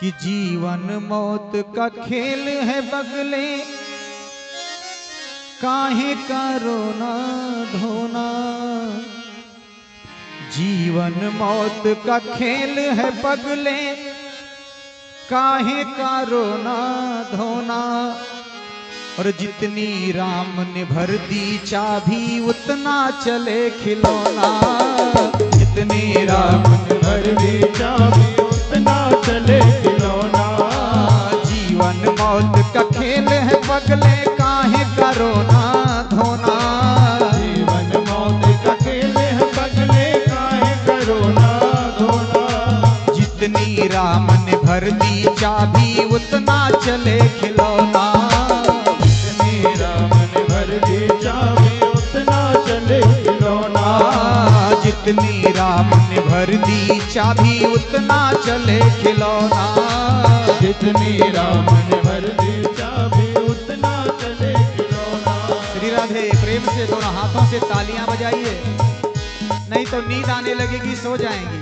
कि जीवन मौत का खेल है बगले, काहे का रोना धोना। जीवन मौत का खेल है बगले, काहे का रोना धोना। और जितनी राम ने भर दी चाबी उतना चले खिलौना। जितनी राम ने भर दी चाबी उतना चले खिलौना। जीवन मौत का खेल है बगले, काहे का रोना धोना। जीवन मौत का खेल है बगले, काहे का रोना धोना। जितनी राम ने भर दी चाबी उतना चले खिलौना। जितनी राम ने भर दी चाबी उतना चले खिलौना। जितनी राम ने भर दी चाबी उतना चले खिलौना। जितनी राम ने भर दी चाबी उतना चले खिलौना। श्री राधे। प्रेम से दोनों हाथों से तालियां बजाइए, नहीं तो नींद आने लगेगी, सो जाएंगी।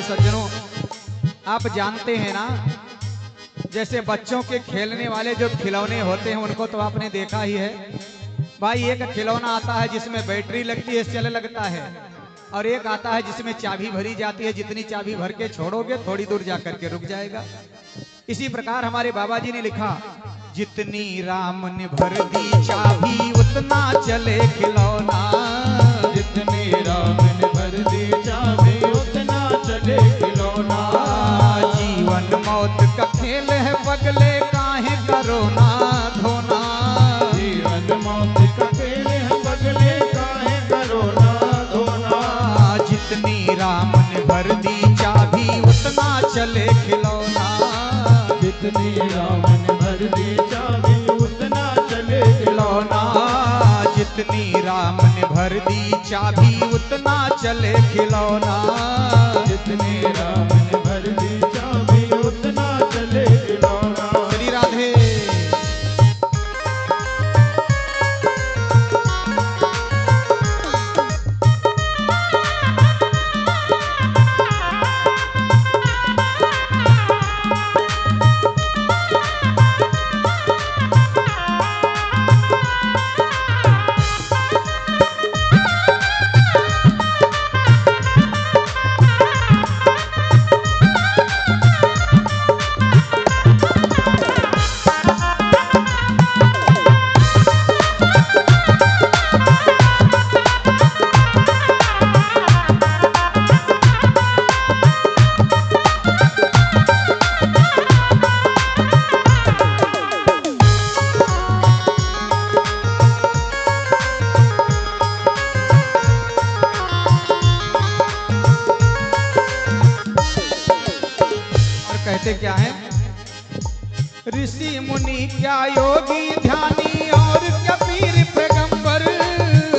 सज्जनों, आप जानते हैं ना, जैसे बच्चों के खेलने वाले जो खिलौने होते हैं उनको तो आपने देखा ही है भाई। एक खिलौना आता है जिसमें बैटरी लगती है, चल लगता है, और एक आता है जिसमें चाबी भरी जाती है। जितनी चाबी भर के छोड़ोगे थोड़ी दूर जाकर के रुक जाएगा। इसी प्रकार हमारे बाबा जी ने लिखा, जितनी राम ने भर दी चाबी उतना चले खिलौना। जितनी राम ने भर दी चाबी उतना चले खिलौना। जीवन मौत का खेल है बगले, काहे का रोना धोना। जीवन मौत का खेल है बगले, काहे का रोना धोना। जितनी राम ने भर दी चाबी उतना चले खिलौना। जितनी राम ने भर दी चाबी उतना चले खिलौना। जितनी राम ने भर दी चाबी उतना चले खिलौना। जितनी राम ने भर दी चाबी उतना चले खिलौना। श्री राधे। कहते क्या है, ऋषि मुनि क्या योगी ध्यानी और क्या पीर पैगंबर।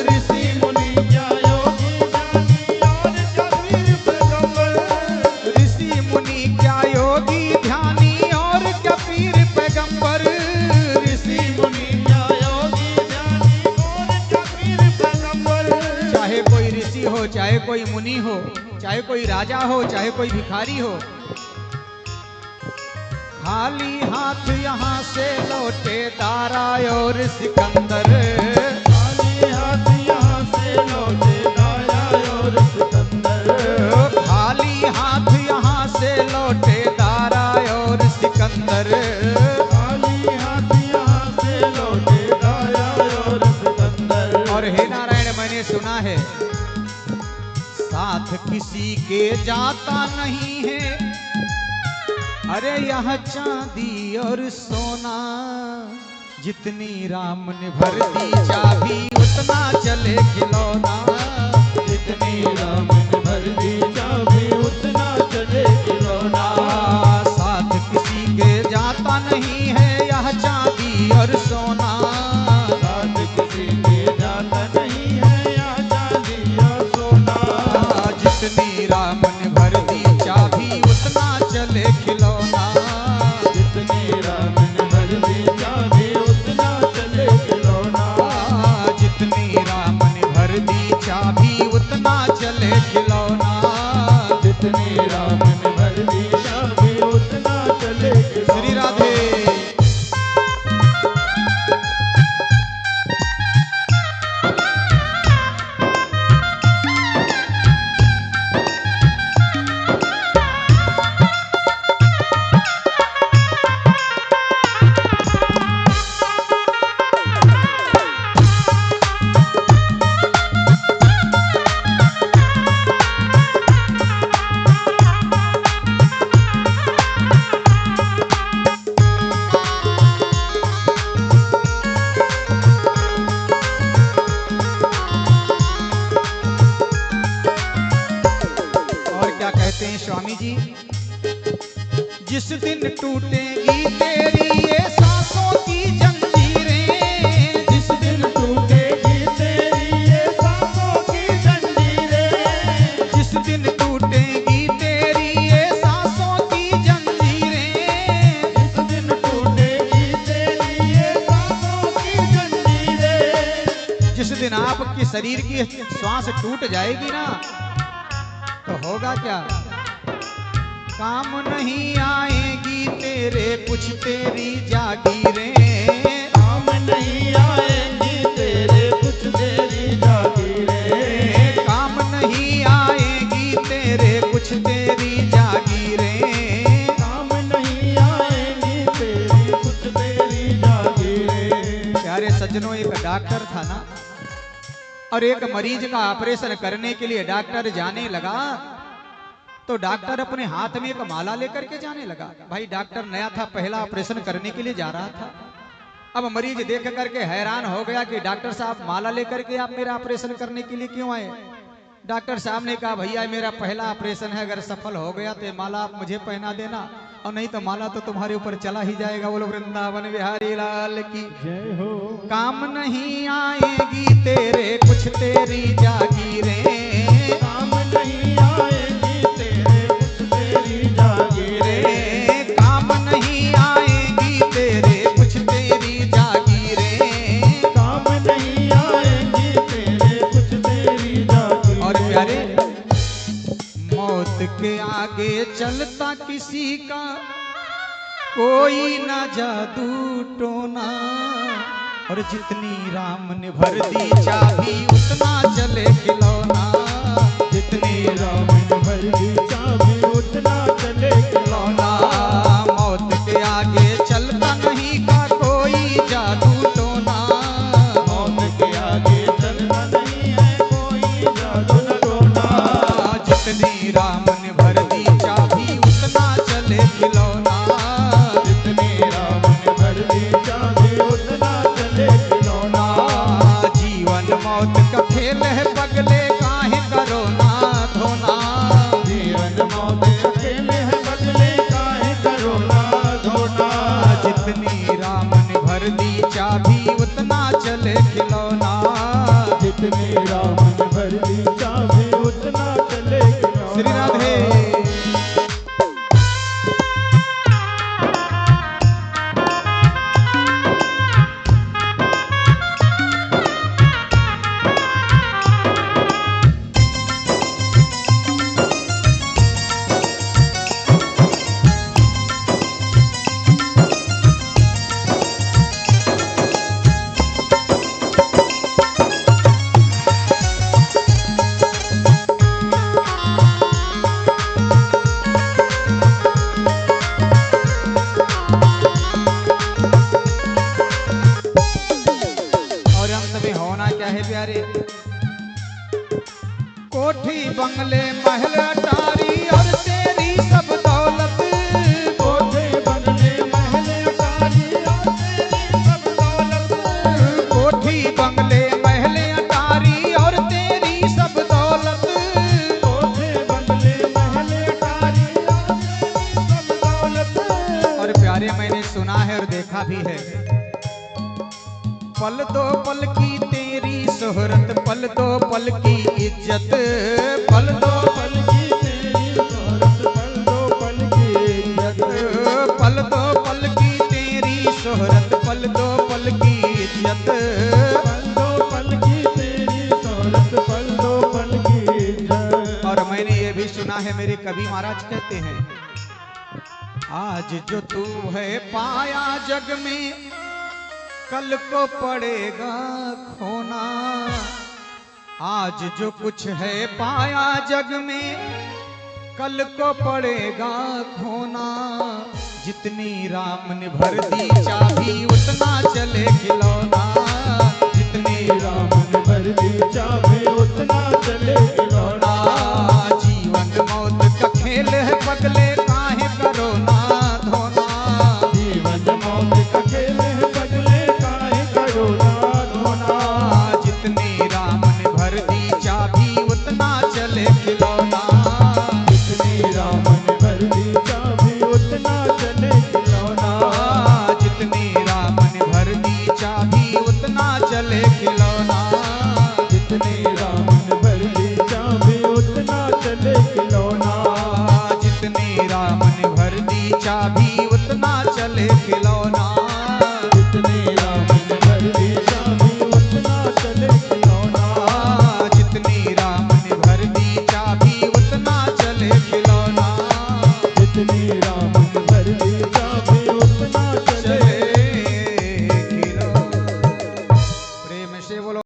ऋषि मुनि क्या योगी ध्यानी और क्या पीर पैगंबर। ऋषि मुनि क्या योगी ध्यानी और क्या पीर पैगंबर। ऋषि मुनि क्या योगी ध्यानी और क्या पीर पैगंबर। चाहे कोई ऋषि हो, चाहे कोई मुनि हो, चाहे कोई राजा हो, चाहे कोई भिखारी हो, खाली हाथ यहाँ से लौटे दारा और सिकंदर। खाली हाथ यहाँ से लौटे दारा और सिकंदर। खाली हाथ यहाँ से लौटे दारा और सिकंदर। खाली हाथ यहाँ से लौटे दारा और सिकंदर। और हे नारायण, मैंने सुना है साथ किसी के जाता नहीं है, अरे यह चांदी और सोना। जितनी राम ने भर दी चाबी उतना चले खिलौना। जितनी राम उतना चले खिलौना। जितनी राम ने भर दी चाबी उतना चले खिलौना। श्री राधे। कहते हैं स्वामी जी, जिस दिन टूटेगी तेरी ये सांसों की जंजीरें, जिस दिन टूटेगी तेरी ये सांसों की जंजीरें, जिस दिन टूटेगी तेरी ये सांसों की जंजीरें, जिस दिन टूटेगी तेरी ये सांसों की जंजीरें, जिस दिन आपके शरीर की श्वास टूट जाएगी ना, तो होगा क्या? काम नहीं आएगी तेरे कुछ तेरी जागीरें, काम नहीं आएगी तेरे कुछ तेरी जागीरें, काम नहीं आएगी तेरे कुछ तेरी जागीरें, काम नहीं आएगी तेरी कुछ तेरी जागीरें। प्यारे सज्जनों, एक डॉक्टर था ना, और एक मरीज का ऑपरेशन करने के लिए डॉक्टर जाने लगा, तो डॉक्टर अपने हाथ में एक माला लेकर के जाने लगा। भाई डॉक्टर नया था, पहला ऑपरेशन करने के लिए जा रहा था। अब मरीज देख करके हैरान हो गया कि डॉक्टर साहब माला लेकर के आप मेरा ऑपरेशन करने के लिए क्यों आए? डॉक्टर साहब ने कहा, भैया मेरा पहला ऑपरेशन है, अगर सफल हो गया तो माला आप मुझे पहना देना, और नहीं तो माला तो तुम्हारे ऊपर चला ही जाएगा। बोलो वृंदावन बिहारी लाल की जय हो। काम नहीं आएगी तेरे कुछ तेरी जागीरें, काम नहीं आएगी तेरे कुछ तेरी जागीरें, काम नहीं आएगी तेरे कुछ तेरी जागीरें, काम नहीं आएगी तेरे कुछ तेरी जागीरें। और प्यारे, मौत के आगे चलता किसी का कोई ना जादू टोना, और जितनी राम ने भर दी चाबी उतना चले खिलौना, जितनी राम ने भर दी चाबी उतना चले खिलौना। मौत के आगे चलता नहीं का कोई जादू टोना, मौत के आगे चलना नहीं है कोई जादू टोना, जितनी राम ने भर दी चाबी उतना चले खिलौना, जितनी राम ने भर दी चाबी उतना चले खिलौना। जीवन मौत का खेल है पगले, काहे करो ना धोना, जीवन मौत अकेले है बदले काहे करो ना धोना, जितनी राम ने भर दी चाबी उतना चले खिलौना। जितनी राम ने भर दी चाबी उतना चले खिलौना। श्री राधे। प्यारे, कोठी बंगले महल अटारी और तेरी सब दौलत, कोठे बंगले महल अटारी और तेरी सब दौलत, कोठी बंगले महल अटारी और तेरी सब दौलत, कोठे बंगले महल अटारी और तेरी सब दौलत। और प्यारे मैंने सुना है और देखा भी है, पल दो पल की तेरी शोहरत, पल दो पल की इज्जत, पल दो पल की तेरी शोहरत, पल दो पल की इज्जत, पल दो पल की तेरी शोहरत, पल दो पल की इज्जत, पल दो पल की तेरी शोहरत, पल दो पल की है। मेरे कवि महाराज कहते हैं, आज जो तू है पाया जग में, कल को पड़ेगा खोना। आज जो कुछ है पाया जग में, कल को पड़ेगा खोना। जितनी राम ने भर दी चाबी, उतना चले खिलौना। जितनी राम ने भर दी चाबी, उतना चले खिलौना। जीवन मौत का खेल है पगले, काहे करो ना धोना। जीवन मौत का खेल है पगले, काहे करो ना धोना। जितनी राम ने भर दी चाबी,